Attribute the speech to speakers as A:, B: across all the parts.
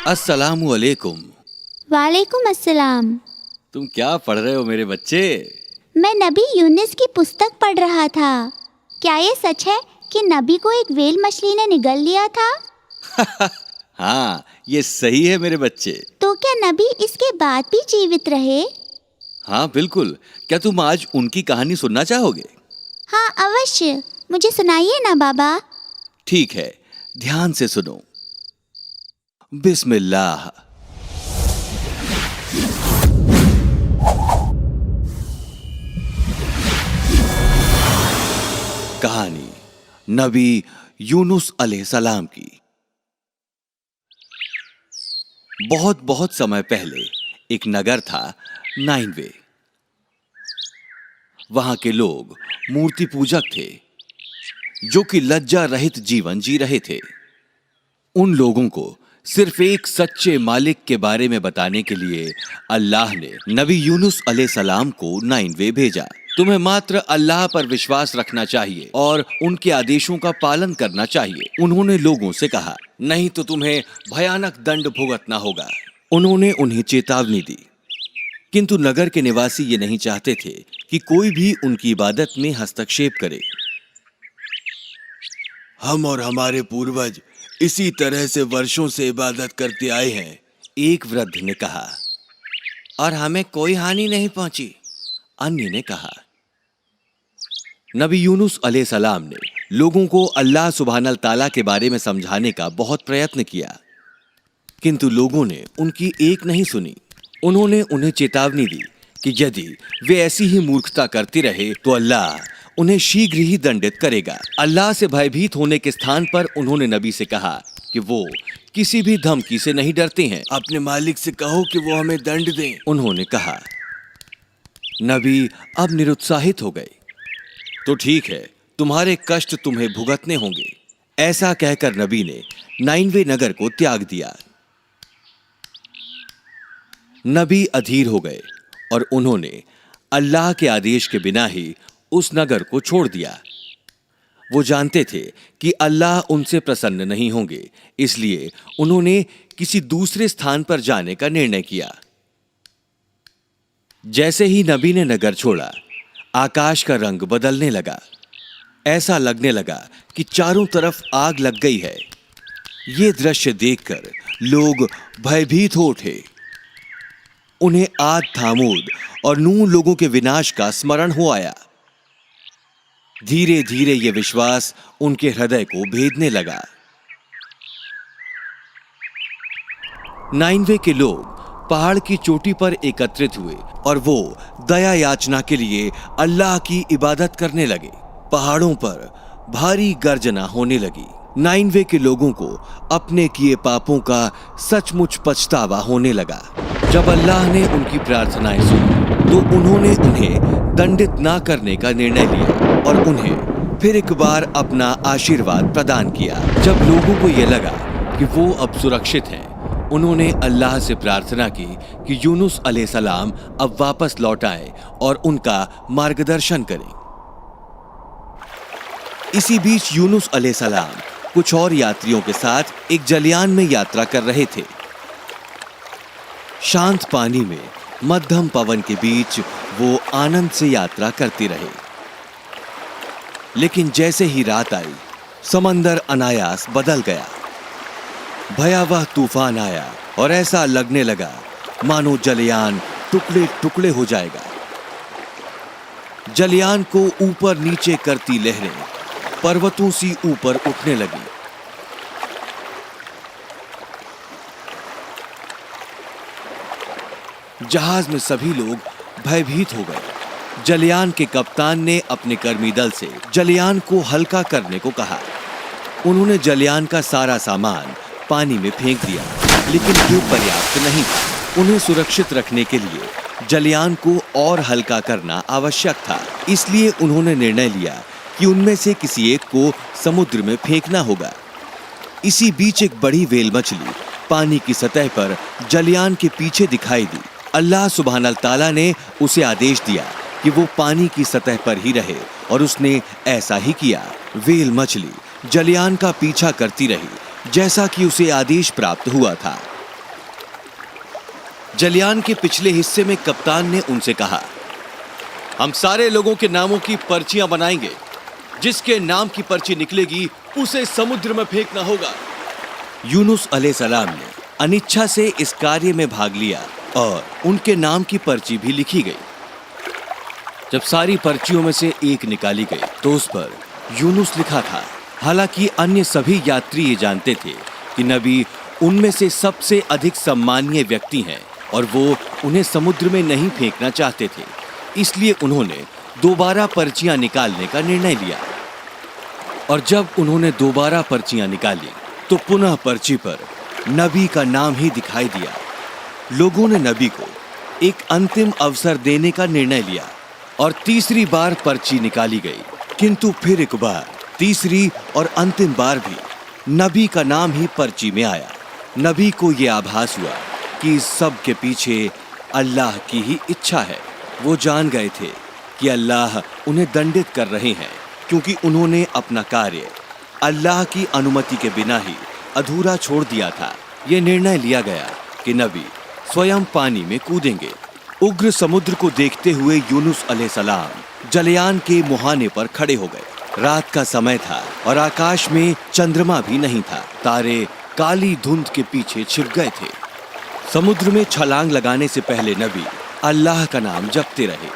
A: अस्सलामु अलैकुम।
B: वालेकुम अस्सलाम।
A: तुम क्या पढ़ रहे हो मेरे बच्चे?
B: मैं नबी यूनुस की पुस्तक पढ़ रहा था। क्या ये सच है कि नबी को एक व्हेल मछली ने निगल लिया था?
A: हाँ, ये सही है मेरे बच्चे।
B: तो क्या नबी इसके बाद भी जीवित रहे?
A: हाँ बिल्कुल। क्या तुम आज उनकी कहानी सुनना चाहोगे?
B: हाँ अवश्य, मुझे सुनाइए ना बाबा।
A: ठीक है, ध्यान से सुनो। बिस्मिल्लाह। कहानी नबी यूनुस अलैहिस्सलाम की। बहुत बहुत समय पहले एक नगर था, नाइनवे। वहां के लोग मूर्ति पूजक थे, जो कि लज्जा रहित जीवन जी रहे थे। उन लोगों को सिर्फ एक सच्चे मालिक के बारे में बताने के लिए अल्लाह ने नबी यूनुस अलैहिस्सलाम को नाइनवे भेजा। तुम्हें मात्र अल्लाह पर विश्वास रखना चाहिए और उनके आदेशों का पालन करना चाहिए, उन्होंने लोगों से कहा, नहीं तो तुम्हें भयानक दंड भुगतना होगा। उन्होंने उन्हें चेतावनी दी, किंतु नगर के निवासी ये नहीं चाहते थे कि कोई भी उनकी इबादत में हस्तक्षेप करे। हम और हमारे पूर्वज इसी तरह से वर्षों से इबादत करते आए हैं, एक वृद्ध ने कहा। और हमें कोई हानि नहीं पहुंची, अन्य ने कहा। नबी यूनुस अलैहिस्सलाम ने लोगों को अल्लाह सुब्हानल ताला के बारे में समझाने का बहुत प्रयत्न किया, किंतु लोगों ने उनकी एक नहीं सुनी। उन्होंने उन्हें चेतावनी दी कि यदि वे ऐसी ही मूर्खता करते रहे तो अल्लाह उन्हें शीघ्र ही दंडित करेगा। अल्लाह से भयभीत होने के स्थान पर उन्होंने नबी से कहा कि वो किसी भी धमकी से नहीं डरते हैं। अपने मालिक से कहो कि वो हमें दंड दें, उन्होंने कहा। नबी अब निरुत्साहित हो गए। तो ठीक है, तुम्हारे कष्ट तुम्हें भुगतने होंगे, ऐसा कहकर नबी ने नाइनवे नगर को त्याग दिया। नबी अधीर हो गए और उन्होंने अल्लाह के आदेश के बिना ही उस नगर को छोड़ दिया। वो जानते थे कि अल्लाह उनसे प्रसन्न नहीं होंगे, इसलिए उन्होंने किसी दूसरे स्थान पर जाने का निर्णय किया। जैसे ही नबी ने नगर छोड़ा, आकाश का रंग बदलने लगा। ऐसा लगने लगा कि चारों तरफ आग लग गई है। ये दृश्य देखकर लोग भयभीत हो उठे। उन्हें आद, थामूद और नूह लोगों के विनाश का स्मरण हो आया। धीरे धीरे यह विश्वास उनके हृदय को भेदने लगा। नाइनवे के लोग पहाड़ की चोटी पर एकत्रित हुए और वो दया याचना के लिए अल्लाह की इबादत करने लगे। पहाड़ों पर भारी गर्जना होने लगी। नाइनवे के लोगों को अपने किए पापों का सचमुच पछतावा होने लगा। जब अल्लाह ने उनकी प्रार्थनाएं सुनी तो उन्होंने उन्हें दंडित ना करने का निर्णय लिया और उन्हें फिर एक बार अपना आशीर्वाद प्रदान किया। जब लोगों को यह लगा कि वो अब सुरक्षित हैं, उन्होंने अल्लाह से प्रार्थना की कि यूनुस अलैहिस्सलाम अब वापस लौट आए और उनका मार्गदर्शन करें। इसी बीच यूनुस अलैहिस्सलाम कुछ और यात्रियों के साथ एक जलयान में यात्रा कर रहे थे। शांत पानी में मध्यम पवन के बीच वो आनंद से यात्रा करते रहे। लेकिन जैसे ही रात आई, समंदर अनायास बदल गया। भयावह तूफान आया और ऐसा लगने लगा मानो जलयान टुकड़े टुकड़े हो जाएगा। जलयान को ऊपर नीचे करती लहरें पर्वतों सी ऊपर उठने लगी। जहाज में सभी लोग भयभीत हो गए। जलयान के कप्तान ने अपने कर्मी दल से जलयान को हल्का करने को कहा। उन्होंने जलयान का सारा सामान पानी में फेंक दिया, लेकिन ये पर्याप्त नहीं था। उन्हें सुरक्षित रखने के लिए जलयान को और हल्का करना आवश्यक था। इसलिए उन्होंने निर्णय लिया कि उनमें से किसी एक को समुद्र में फेंकना होगा। इसी बीच एक बड़ी व्हेल मछली पानी की सतह पर जलयान के पीछे दिखाई दी। अल्लाह सुब्हानल ताला ने उसे आदेश दिया कि वो पानी की सतह पर ही रहे और उसने ऐसा ही किया। व्हेल मछली जलयान का पीछा करती रही जैसा कि उसे आदेश प्राप्त हुआ था। जलियान के पिछले हिस्से में कप्तान ने उनसे कहा, हम सारे लोगों के नामों की पर्चियां बनाएंगे। जिसके नाम की पर्ची निकलेगी उसे समुद्र में फेंकना होगा। यूनुस अलैहिस्सलाम ने अनिच्छा से इस कार्य में भाग लिया और उनके नाम की पर्ची भी लिखी गई। जब सारी पर्चियों में से एक निकाली गई तो उस पर यूनुस लिखा था। हालांकि अन्य सभी यात्री ये जानते थे कि नबी उनमें से सबसे अधिक सम्मानीय व्यक्ति हैं और वो उन्हें समुद्र में नहीं फेंकना चाहते थे। इसलिए उन्होंने दोबारा पर्चियां निकालने का निर्णय लिया। और जब उन्होंने दोबारा पर्चियां निकाली तो पुनः पर्ची पर नबी का नाम ही दिखाई दिया। लोगों ने नबी को एक अंतिम अवसर देने का निर्णय लिया और तीसरी बार पर्ची निकाली गई। किंतु फिर एक बार, तीसरी और अंतिम बार भी नबी का नाम ही पर्ची में आया। नबी को यह आभास हुआ कि इस सब के पीछे अल्लाह की ही इच्छा है। वो जान गए थे कि अल्लाह उन्हें दंडित कर रहे हैं क्योंकि उन्होंने अपना कार्य अल्लाह की अनुमति के बिना ही अधूरा छोड़ दिया था। ये निर्णय लिया गया कि नबी स्वयं पानी में कूदेंगे। उग्र समुद्र को देखते हुए यूनुस अलैहिस्सलाम जलयान के मुहाने पर खड़े हो गए। रात का समय था और आकाश में चंद्रमा भी नहीं था। तारे काली धुंध के पीछे छिप गए थे। समुद्र में छलांग लगाने से पहले नबी अल्लाह का नाम जपते रहे।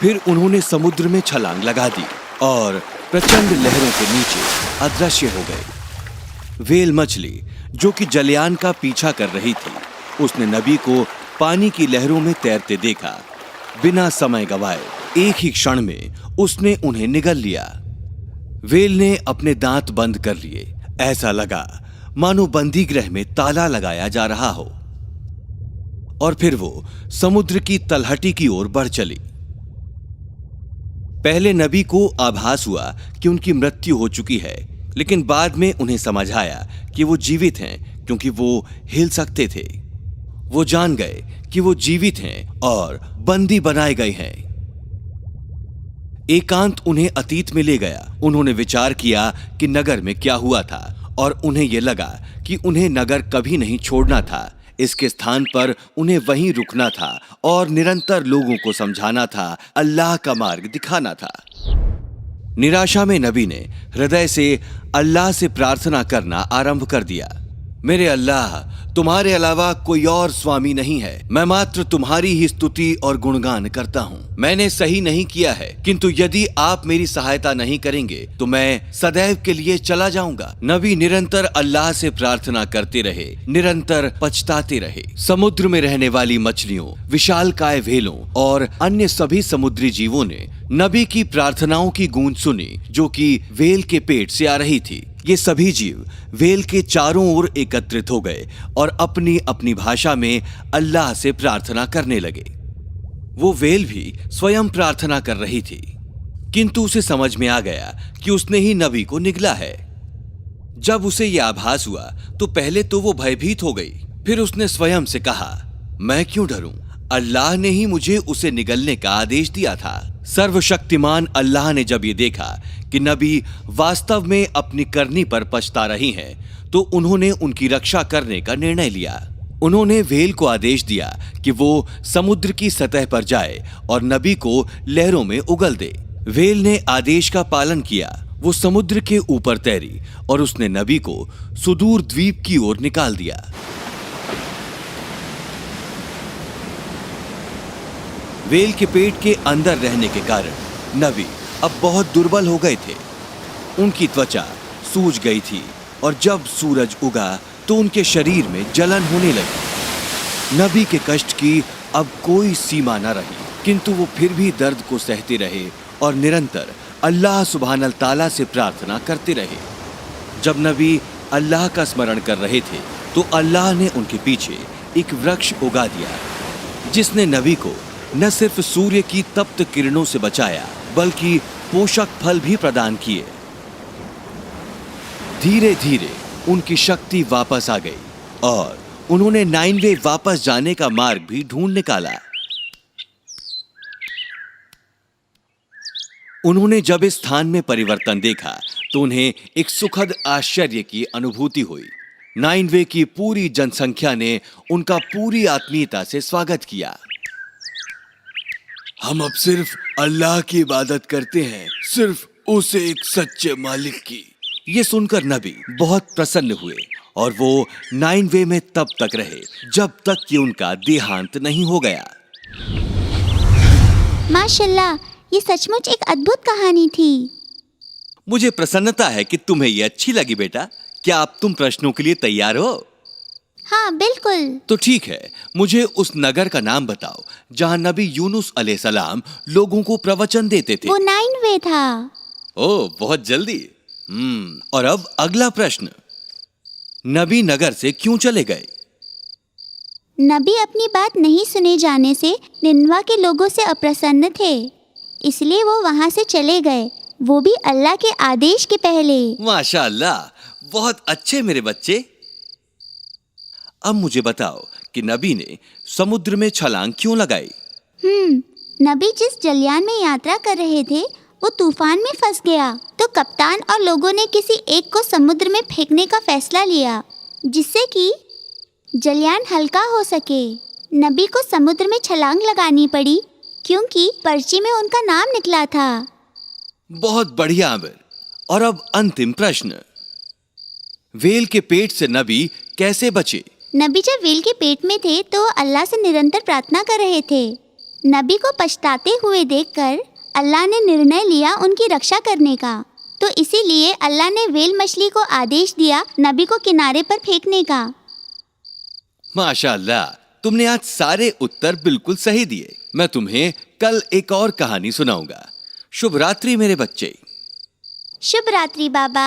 A: फिर उन्होंने समुद्र में छलांग लगा दी और प्रचंड लहरों के नीचे अदृश्य हो गए। वेल मछली जो कि जलयान का पीछा कर रही थी, उसने नबी को पानी की लहरों में तैरते देखा। बिना समय गवाए एक ही क्षण में उसने उन्हें निगल लिया। वेल ने अपने दांत बंद कर लिए। ऐसा लगा मानो बंदी गृह में ताला लगाया जा रहा हो। और फिर वो समुद्र की तलहटी की ओर बढ़ चली। पहले नबी को आभास हुआ कि उनकी मृत्यु हो चुकी है, लेकिन बाद में उन्हें समझ आया कि वो जीवित हैं क्योंकि वो हिल सकते थे। वो जान गए कि वो जीवित हैं और बंदी बनाए गए हैं। एकांत उन्हें अतीत में ले गया। उन्होंने विचार किया कि नगर में क्या हुआ था और उन्हें यह लगा कि उन्हें नगर कभी नहीं छोड़ना था। इसके स्थान पर उन्हें वहीं रुकना था और निरंतर लोगों को समझाना था, अल्लाह का मार्ग दिखाना था। निराशा में नबी ने हृदय से अल्लाह से प्रार्थना करना आरंभ कर दिया। मेरे अल्लाह, तुम्हारे अलावा कोई और स्वामी नहीं है। मैं मात्र तुम्हारी ही स्तुति और गुणगान करता हूँ। मैंने सही नहीं किया है, किंतु यदि आप मेरी सहायता नहीं करेंगे तो मैं सदैव के लिए चला जाऊंगा। नबी निरंतर अल्लाह से प्रार्थना करते रहे, निरंतर पछताते रहे। समुद्र में रहने वाली मछलियों, विशालकाय व्हेलों और अन्य सभी समुद्री जीवों ने नबी की प्रार्थनाओं की गूंज सुनी जो कि व्हेल के पेट से आ रही थी। ये सभी जीव व्हेल के चारों ओर एकत्रित हो गए और अपनी अपनी भाषा में अल्लाह से प्रार्थना करने लगे। वो व्हेल भी स्वयं प्रार्थना कर रही थी, किंतु उसे समझ में आ गया कि उसने ही नबी को निगला है। जब उसे यह आभास हुआ तो पहले तो वो भयभीत हो गई। फिर उसने स्वयं से कहा, मैं क्यों डरूं? अल्लाह ने ही मुझे उसे निगलने का आदेश दिया था। सर्वशक्तिमान अल्लाह ने जब ये देखा कि नबी वास्तव में अपनी करनी पर पछता रही हैं, तो उन्होंने उनकी रक्षा करने का निर्णय लिया। उन्होंने व्हेल को आदेश दिया कि वो समुद्र की सतह पर जाए और नबी को लहरों में उगल दे। व्हेल ने आदेश का पालन किया। वो समुद्र के ऊपर तैरी और उसने नबी को सुदूर द्वीप की ओर निकाल दिया। व्हेल के पेट के अंदर रहने के कारण नबी अब बहुत दुर्बल हो गए थे। उनकी त्वचा सूज गई थी और जब सूरज उगा तो उनके शरीर में जलन होने लगी। नबी के कष्ट की अब कोई सीमा न रही, किंतु वो फिर भी दर्द को सहते रहे और निरंतर अल्लाह सुब्हानल ताला से प्रार्थना करते रहे। जब नबी अल्लाह का स्मरण कर रहे थे तो अल्लाह ने उनके पीछे एक वृक्ष उगा दिया, जिसने नबी को न सिर्फ सूर्य की तप्त किरणों से बचाया बल्कि पोषक फल भी प्रदान किए। धीरे धीरे उनकी शक्ति वापस आ गई और उन्होंने नाइनवे वापस जाने का मार्ग भी ढूंढ निकाला। उन्होंने जब इस स्थान में परिवर्तन देखा तो उन्हें एक सुखद आश्चर्य की अनुभूति हुई। नाइनवे की पूरी जनसंख्या ने उनका पूरी आत्मीयता से स्वागत किया। हम अब सिर्फ अल्लाह की इबादत करते हैं, सिर्फ उस एक सच्चे मालिक की। ये सुनकर नबी बहुत प्रसन्न हुए और वो नाइनवे में तब तक रहे जब तक कि उनका देहांत नहीं हो गया।
B: माशाल्लाह, ये सचमुच एक अद्भुत कहानी थी।
A: मुझे प्रसन्नता है कि तुम्हें ये अच्छी लगी बेटा। क्या अब तुम प्रश्नों के लिए तैयार हो?
B: हाँ बिल्कुल।
A: तो ठीक है, मुझे उस नगर का नाम बताओ जहां नबी यूनुस अलैहिस्सलाम लोगों को प्रवचन देते थे।
B: वो नाइनवे था।
A: ओह, बहुत जल्दी। और अब अगला प्रश्न, नबी नगर से क्यों चले गए?
B: नबी अपनी बात नहीं सुने जाने से निन्वा के लोगों से अप्रसन्न थे, इसलिए वो वहां से चले गए, वो भी अल्लाह के आदेश के पहले।
A: माशाअल्लाह, बहुत अच्छे मेरे बच्चे। अब मुझे बताओ कि नबी ने समुद्र में छलांग क्यों लगाई?
B: नबी जिस जलयान में यात्रा कर रहे थे वो तूफान में फंस गया, तो कप्तान और लोगों ने किसी एक को समुद्र में फेंकने का फैसला लिया जिससे कि जलयान हल्का हो सके। नबी को समुद्र में छलांग लगानी पड़ी क्योंकि पर्ची में उनका नाम निकला था।
A: बहुत बढ़िया आमिर। और अब अंतिम प्रश्न, वेल के पेट से नबी कैसे बचे?
B: नबी जब वेल के पेट में थे तो अल्लाह से निरंतर प्रार्थना कर रहे थे। नबी को पछताते हुए देखकर अल्लाह ने निर्णय लिया उनकी रक्षा करने का, तो इसीलिए अल्लाह ने वेल मछली को आदेश दिया नबी को किनारे पर फेंकने का।
A: माशाअल्लाह, तुमने आज सारे उत्तर बिल्कुल सही दिए। मैं तुम्हें कल एक और कहानी सुनाऊंगा। शुभ रात्रि मेरे बच्चे।
B: शुभ रात्रि बाबा।